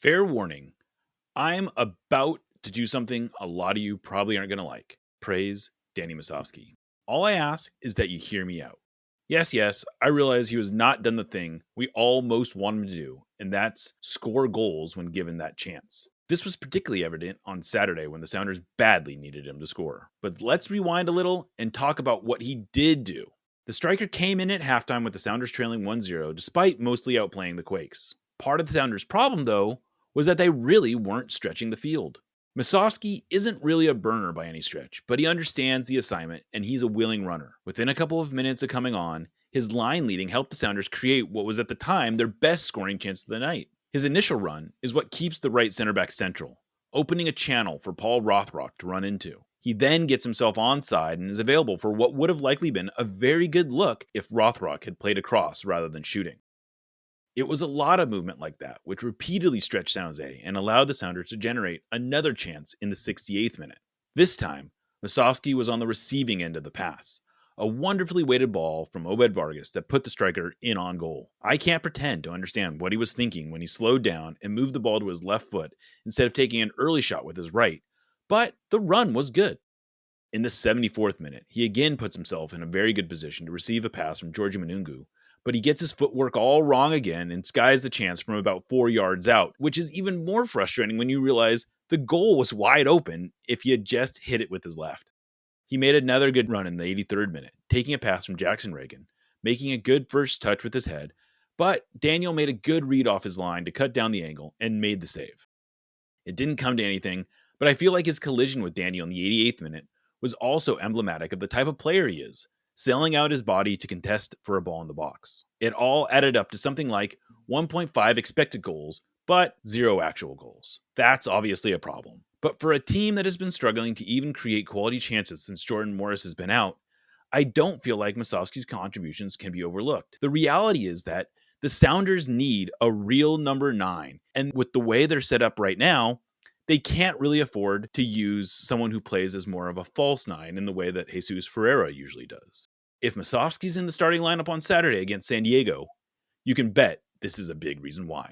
Fair warning, I'm about to do something a lot of you probably aren't going to like. Praise Danny Musovski. All I ask is that you hear me out. Yes, I realize he has not done the thing we all most want him to do, and that's score goals when given that chance. This was particularly evident on Saturday when the Sounders badly needed him to score. But let's rewind a little and talk about what he did do. The striker came in at halftime with the Sounders trailing 1-0 despite mostly outplaying the Quakes. Part of the Sounders' problem, though, was that they really weren't stretching the field. Musovski isn't really a burner by any stretch, but he understands the assignment and he's a willing runner. Within a couple of minutes of coming on, his line leading helped the Sounders create what was at the time their best scoring chance of the night. His initial run is what keeps the right center back central, opening a channel for Paul Rothrock to run into. He then gets himself onside and is available for what would have likely been a very good look if Rothrock had played across rather than shooting. It was a lot of movement like that, which repeatedly stretched San Jose and allowed the Sounders to generate another chance in the 68th minute. This time, Musovski was on the receiving end of the pass, a wonderfully weighted ball from Obed Vargas that put the striker in on goal. I can't pretend to understand what he was thinking when he slowed down and moved the ball to his left foot instead of taking an early shot with his right, but the run was good. In the 74th minute, he again puts himself in a very good position to receive a pass from Georgie Manungu, but he gets his footwork all wrong again and skies the chance from about 4 yards out, which is even more frustrating when you realize the goal was wide open if he had just hit it with his left. He made another good run in the 83rd minute, taking a pass from Jackson Reagan, making a good first touch with his head, but Daniel made a good read off his line to cut down the angle and made the save. It didn't come to anything, but I feel like his collision with Daniel in the 88th minute was also emblematic of the type of player he is, selling out his body to contest for a ball in the box. It all added up to something like 1.5 expected goals, but 0 actual goals. That's obviously a problem. But for a team that has been struggling to even create quality chances since Jordan Morris has been out, I don't feel like Musovski's contributions can be overlooked. The reality is that the Sounders need a real number 9, and with the way they're set up right now, they can't really afford to use someone who plays as more of a false 9 in the way that Jesus Ferreira usually does. If Musovski's in the starting lineup on Saturday against San Diego, you can bet this is a big reason why.